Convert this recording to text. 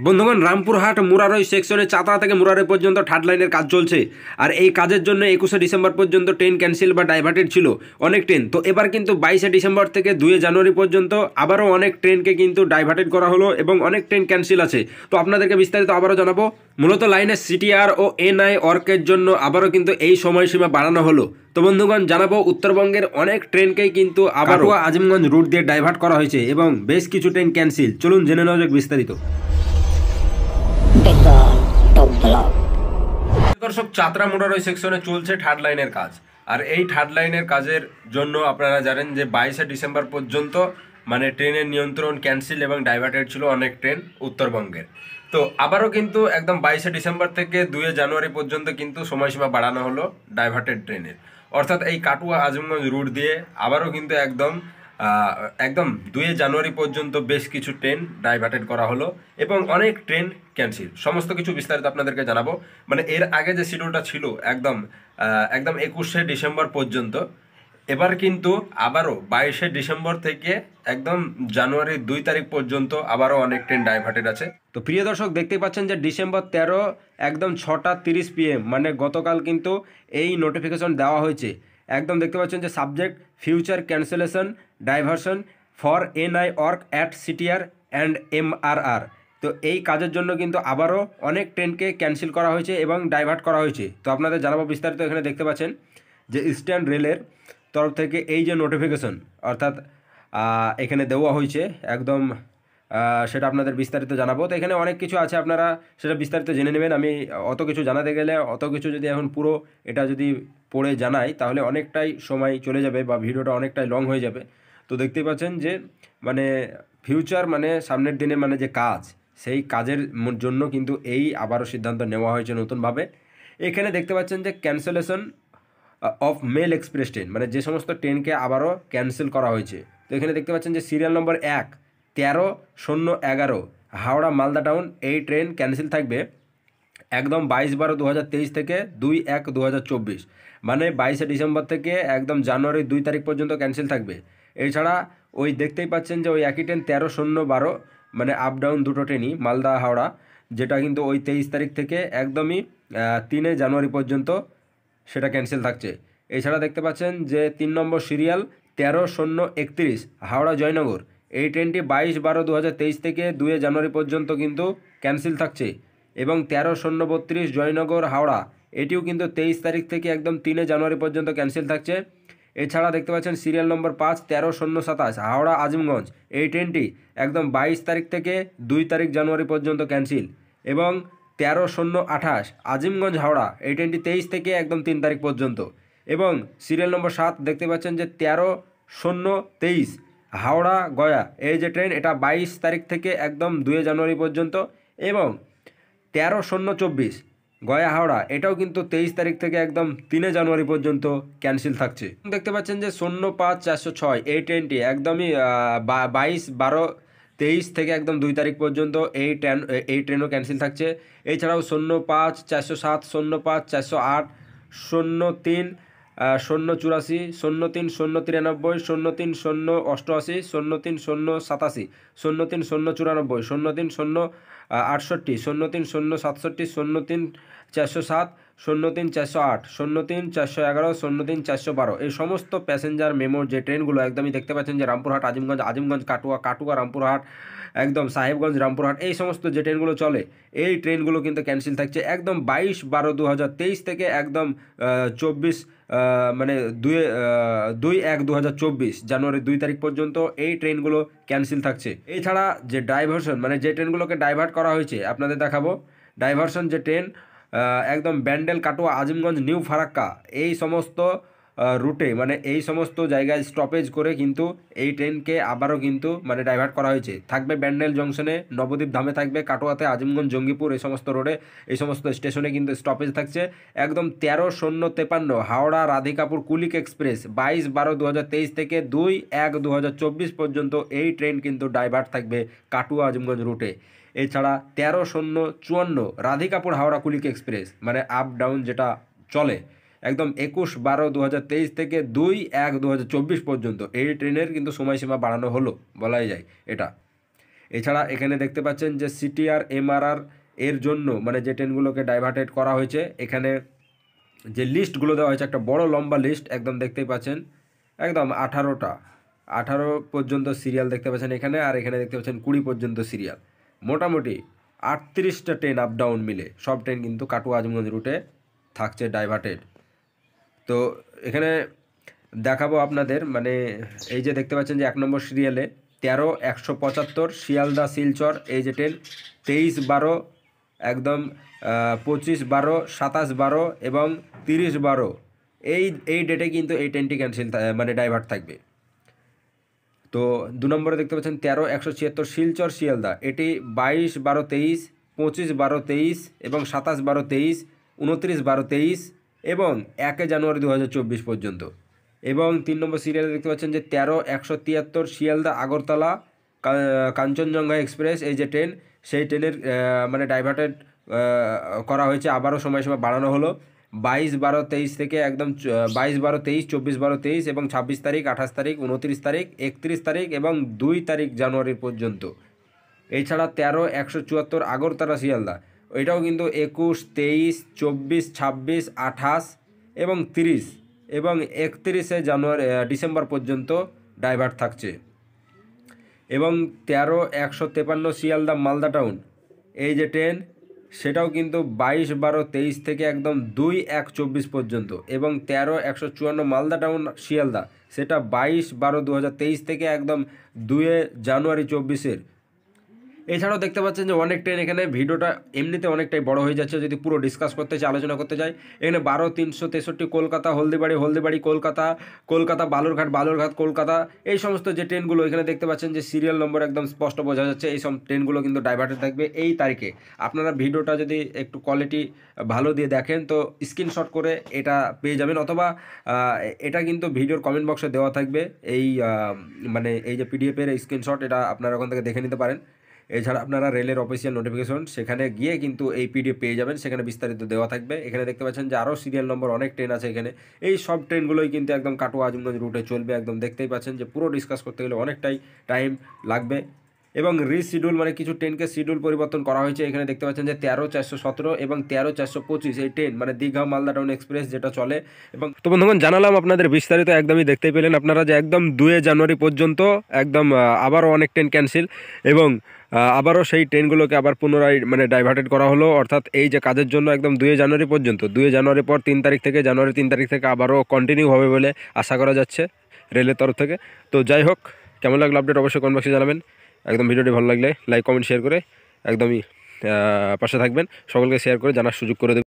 বন্ধুগণ, রামপুরহাট মুরারই সেকশনে চাতরা থেকে মুরারই পর্যন্ত থার্ড লাইনের কাজ চলছে। আর এই কাজের জন্য 21শে ডিসেম্বর পর্যন্ত ট্রেন ক্যান্সেল বা ডাইভার্টেড ছিল অনেক ট্রেন। তো এবার কিন্তু 22শে ডিসেম্বর থেকে 2 জানুয়ারি পর্যন্ত আবারও অনেক ট্রেনকে কিন্তু ডাইভার্টেড করা হলো এবং অনেক ট্রেন ক্যান্সেল আছে। তো আপনাদেরকে বিস্তারিত আবারও জানাবো। মূলত লাইনের সিটিআর ও এনআই ওয়ার্কের জন্য আবারও কিন্তু এই সময়সীমা বাড়ানো হলো। তো বন্ধুগণ, জানাবো উত্তরবঙ্গের অনেক ট্রেনকেই কিন্তু আবারও আজিমগঞ্জ রুট দিয়ে ডাইভার্ট করা হয়েছে এবং বেশ কিছু ট্রেন ক্যান্সেল। চলুন জেনে নেওয়া যাক বিস্তারিত। দর্শক, চাতরা মুরারই সেকশনে চলছে থার্ড লাইনের কাজ। আর এই থার্ড লাইনের কাজের জন্য আপনারা জানেন যে 22শে ডিসেম্বর পর্যন্ত মানে ট্রেনের নিয়ন্ত্রণ ক্যান্সেল এবং ডাইভার্টেড ছিল অনেক ট্রেন উত্তরবঙ্গের। তো আবারও কিন্তু একদম 22শে ডিসেম্বর থেকে 2 জানুয়ারি পর্যন্ত কিন্তু সময়সীমা বাড়ানো হলো ডাইভার্টেড ট্রেনের। অর্থাৎ এই কাটুয়া আজিমগঞ্জ রুট দিয়ে আবারও কিন্তু একদম 2 জানুয়ারি পর্যন্ত বেশ কিছু ট্রেন ডাইভার্টেড করা হলো এবং অনেক ট্রেন ক্যান্সেল। সমস্ত কিছু বিস্তারিত আপনাদেরকে জানাবো। মানে এর আগে যে শিডিউলটা ছিল একদম 21শে ডিসেম্বর পর্যন্ত, এবার কিন্তু আবারও 22শে ডিসেম্বর থেকে একদম জানুয়ারির 2 তারিখ পর্যন্ত আবারও অনেক ট্রেন ডাইভার্টেড আছে। তো প্রিয় দর্শক, দেখতেই পাচ্ছেন যে ডিসেম্বর 13 একদম 6:30 PM মানে গতকাল কিন্তু এই নোটিফিকেশন দেওয়া হয়েছে। একদম দেখতে পাচ্ছেন যে subject future cancellation diversion for NI work at CTR and MRR. তো এই কাজের জন্য কিন্তু আবারও অনেক ট্রেনকে ক্যান্সেল করা হয়েছে এবং ডাইভার্ট করা হয়েছে। তো আপনাদের জানাবো বিস্তারিত। এখানে দেখতে পাচ্ছেন যে ইস্টার্ন রেলের তরফ থেকে এই যে নোটিফিকেশন অর্থাৎ এখানে দেওয়া হয়েছে একদম সেটা আপনাদের বিস্তারিত জানাবো। তো এখানে অনেক কিছু আছে, আপনারা সেটা বিস্তারিত জেনে নেবেন। আমি অত কিছু জানাতে গেলে অত কিছু যদি এখন পুরো এটা যদি পড়ে জানাই তাহলে অনেকটাই সময় চলে যাবে বা ভিডিওটা অনেকটাই লং হয়ে যাবে। তো দেখতেই পাচ্ছেন যে মানে ফিউচার মানে সামনের দিনে মানে যে কাজ, সেই কাজের জন্য কিন্তু এই আবারও সিদ্ধান্ত নেওয়া হয়েছে নতুনভাবে। এখানে দেখতে পাচ্ছেন যে cancellation of mail express train মানে যে সমস্ত ট্রেনকে আবারও ক্যান্সেল করা হয়েছে। তো এখানে দেখতে পাচ্ছেন যে serial number 1-13-0-11 Howrah Malda town, এই ট্রেন ক্যান্সেল থাকবে একদম 22/12/2023 থেকে 2/1/2024 মানে 22শে ডিসেম্বর থেকে একদম জানুয়ারির 2 তারিখ পর্যন্ত ক্যান্সেল থাকবে। এছাড়া ওই দেখতেই পাচ্ছেন যে ওই একই ট্রেন 13-0-12 মানে আপ ডাউন দুটো ট্রেনই মালদা হাওড়া, যেটা কিন্তু ওই 23 তারিখ থেকে একদমই 3 জানুয়ারি পর্যন্ত সেটা ক্যান্সেল থাকছে। এছাড়া দেখতে পাচ্ছেন যে 3 নম্বর সিরিয়াল 13-0-31 হাওড়া জয়নগর, এই ট্রেনটি 22/12/2023 থেকে 2 জানুয়ারি পর্যন্ত কিন্তু ক্যান্সেল থাকছে। এবং 13-0-32 জয়নগর হাওড়া, এটিও কিন্তু 23 তারিখ থেকে একদম 3 জানুয়ারি পর্যন্ত ক্যান্সেল থাকছে। এছাড়া দেখতে পাচ্ছেন সিরিয়াল নম্বর 5 13-0-27 হাওড়া আজিমগঞ্জ, এই ট্রেনটি একদম 22 তারিখ থেকে 2 তারিখ জানুয়ারি পর্যন্ত ক্যান্সেল। এবং 13-0-28 আজিমগঞ্জ হাওড়া, এই ট্রেনটি 23 থেকে একদম 3 তারিখ পর্যন্ত। এবং সিরিয়াল নম্বর 7 দেখতে পাচ্ছেন যে 13-0-23 হাওড়া গয়া, এই যে ট্রেন এটা 22 তারিখ থেকে একদম 2 জানুয়ারি পর্যন্ত। এবং 13-0-24 গয়া হাওড়া, এটাও কিন্তু 23 তারিখ থেকে একদম 3 জানুয়ারি পর্যন্ত ক্যান্সেল থাকছে। দেখতে পাচ্ছেন যে 05-406 এই ট্রেনটি একদমই 22-12-23 থেকে একদম 2 তারিখ পর্যন্ত এই ট্রেনও ক্যান্সেল থাকছে। এছাড়াও 05-407 05-408 03-084 03-093 03-088 03-087 03-094 03-068 03-067 03-407 03-408 03-411 03-412 এই সমস্ত প্যাসেঞ্জার মেমোর যে ট্রেনগুলো একদমই দেখতে পাচ্ছেন যে রামপুরহাট আজিমগঞ্জ, আজিমগঞ্জ কাটুয়া, কাটুয়া রামপুরহাট, একদম সাহেবগঞ্জ রামপুরহাট, এই সমস্ত যে ট্রেনগুলো চলে এই ট্রেনগুলো কিন্তু ক্যান্সেল থাকছে একদম 22/12/2023 থেকে একদম 24 মানে 2-1-2024 জানুয়ারি 2 তারিখ পর্যন্ত এই ট্রেনগুলো ক্যান্সেল থাকছে। এছাড়া যে ডাইভার্সন মানে যে ট্রেনগুলোকে ডাইভার্ট করা হয়েছে আপনাদের দেখাবো। ডাইভার্সন যে ট্রেন একদম ব্যান্ডেল কাটোয়া আজিমগঞ্জ নিউ ফারাক্কা, এই সমস্ত রুটে মানে এই সমস্ত জায়গায় স্টপেজ করে কিন্তু এই ট্রেনকে আবারও কিন্তু মানে ডাইভার্ট করা হয়েছে। থাকবে ব্যান্ডেল জংশনে, নবদ্বীপ ধামে থাকবে, কাটোয়াতে, আজিমগঞ্জ জঙ্গিপুর, এই সমস্ত রোডে এই সমস্ত স্টেশনে কিন্তু স্টপেজ থাকছে। একদম 13-0-53 হাওড়া রাধিকাপুর কুলিক এক্সপ্রেস 22/12/2023 থেকে 2-1-2024 পর্যন্ত এই ট্রেন কিন্তু ডাইভার্ট থাকবে কাটোয়া আজিমগঞ্জ রুটে। এছাড়া 13-0-54 রাধিকাপুর হাওড়া কুলিক এক্সপ্রেস মানে আপ ডাউন যেটা চলে একদম 21/12/2023 থেকে 2-1-2024 পর্যন্ত এই ট্রেনের কিন্তু সময়সীমা বাড়ানো হলো বলাই যায় এটা। এছাড়া এখানে দেখতে পাচ্ছেন যে সিটিআর এমআরআর এর জন্য মানে যে ট্রেনগুলোকে ডাইভার্টেড করা হয়েছে, এখানে যে লিস্টগুলো দেওয়া হয়েছে একটা বড় লম্বা লিস্ট একদম দেখতেই পাচ্ছেন, একদম 18 পর্যন্ত সিরিয়াল দেখতে পাচ্ছেন এখানে, আর এখানে দেখতে পাচ্ছেন 20 পর্যন্ত সিরিয়াল। মোটামুটি 38টা ট্রেন আপ ডাউন মিলে সব ট্রেন কিন্তু কাটুয়া আজমগঞ্জ রুটে থাকছে ডাইভার্টেড। তো এখানে দেখাবো আপনাদের, মানে এই যে দেখতে পাচ্ছেন যে 1 নম্বর সিরিয়ালে 13-175 শিয়ালদা শিলচর এই যে ট্রেন, 23-12 একদম 25-12 27-12 এবং 30-12 এই ডেটে কিন্তু এই ট্রেনটি ক্যান্সেল মানে ডাইভার্ট থাকবে। তো 2 নম্বরে দেখতে পাচ্ছেন 13-176 শিলচর শিয়ালদা, এটি 22-12-23 25-12-23 এবং 27-12-23 29-12-23 এবং 1 জানুয়ারি 2024 পর্যন্ত। এবং 3 নম্বর সিরিয়ালে দেখতে পাচ্ছেন যে 13-173 শিয়ালদা আগরতলা কাঞ্চনজঙ্ঘা এক্সপ্রেস এই যে ট্রেন, সেই ট্রেনের মানে ডাইভার্টেড করা হয়েছে, আবারও সময়সীমা বাড়ানো হলো 22-12-23 থেকে একদম 22-12-23 24-12-23 এবং 26 তারিখ 28 তারিখ 29 তারিখ 31 তারিখ এবং 2 তারিখ জানুয়ারি পর্যন্ত। এছাড়া 13-174 আগরতলা শিয়ালদা, এটাও কিন্তু 21, 23, 24, 26, 28 এবং 30 এবং 31 ডিসেম্বর পর্যন্ত ডাইভার্ট থাকছে। এবং 13-153 শিয়ালদা মালদা টাউন এই যে ট্রেন, সেটাও কিন্তু 22-12-23 থেকে একদম 2-1-24 পর্যন্ত। এবং 13-154 মালদা টাউন শিয়ালদা, সেটা 22-12-2023 থেকে একদম 2 জানুয়ারি 24-এর। এছাড়াও দেখতে পাচ্ছেন যে অনেক ট্রেন, এখানে ভিডিওটা এমনিতে অনেকটাই বড় হয়ে যাচ্ছে, যদি পুরো ডিসকাস করতে চাই আলোচনা করতে চাই। এখানে 12-363 কলকাতা হলদিবাড়ি কলকাতা বালুরঘাট কলকাতা, এই সমস্ত যে ট্রেনগুলো এখানে দেখতে পাচ্ছেন যে সিরিয়াল নম্বর একদম স্পষ্ট বোঝা যাচ্ছে, এই সব ট্রেনগুলো কিন্তু ডাইভার্টেড থাকবে এই তারিখে। আপনারা ভিডিওটা যদি একটু কোয়ালিটি ভালো দিয়ে দেখেন তো স্ক্রিনশট করে এটা পেয়ে যাবেন, অথবা এটা কিন্তু ভিডিওর কমেন্ট বক্সে দেওয়া থাকবে, এই মানে এই যে পিডিএফের স্ক্রিনশট, এটা আপনারা ওখান থেকে দেখে নিতে পারেন। এছাড়া আপনারা রেলের অফিসিয়াল নোটিফিকেশন সেখানে গিয়ে কিন্তু এই পিডিএফ পেয়ে যাবেন, সেখানে বিস্তারিত দেওয়া থাকবে। এখানে দেখতে পাচ্ছেন যে আরও সিরিয়াল নম্বর অনেক ট্রেন আছে এখানে, এই সব ট্রেনগুলোই কিন্তু একদম কাটুয়া আজমগঞ্জ রুটে চলবে। একদম দেখতেই পাচ্ছেন যে পুরো ডিসকাস করতে গেলে অনেকটাই টাইম লাগবে। এবং রিশিডিউল মানে কিছু ট্রেনকে শিডিউল পরিবর্তন করা হয়েছে, এখানে দেখতে পাচ্ছেন যে 13-417 এবং 13-425 এই ট্রেন মানে দীঘা মালদা টাউন এক্সপ্রেস যেটা চলে। এবং তো বন্ধুগণ জানালাম আপনাদের বিস্তারিত, একদমই দেখতেই পেলেন আপনারা যে একদম 2 জানুয়ারি পর্যন্ত একদম আবারও অনেক ট্রেন ক্যান্সেল, এবং আবারও সেই ট্রেনগুলোকে আবার পুনরায় মানে ডাইভার্টেড করা হলো, অর্থাৎ এই যে কাজের জন্য একদম 2 জানুয়ারি পর্যন্ত। 2 জানুয়ারি পর 3 তারিখ থেকে জানুয়ারি 3 তারিখ থেকে আবারও কন্টিনিউ হবে বলে আশা করা যাচ্ছে রেলের তরফ থেকে। তো যাই হোক, কেমন লাগলো আপডেট অবশ্যই কমেন্ট বক্সে জানাবেন। একদম ভিডিওটি ভালো লাগলে লাইক কমেন্ট শেয়ার করে একদমই পাশে থাকবেন, সকলকে শেয়ার করে জানার সুযোগ করে দেবেন।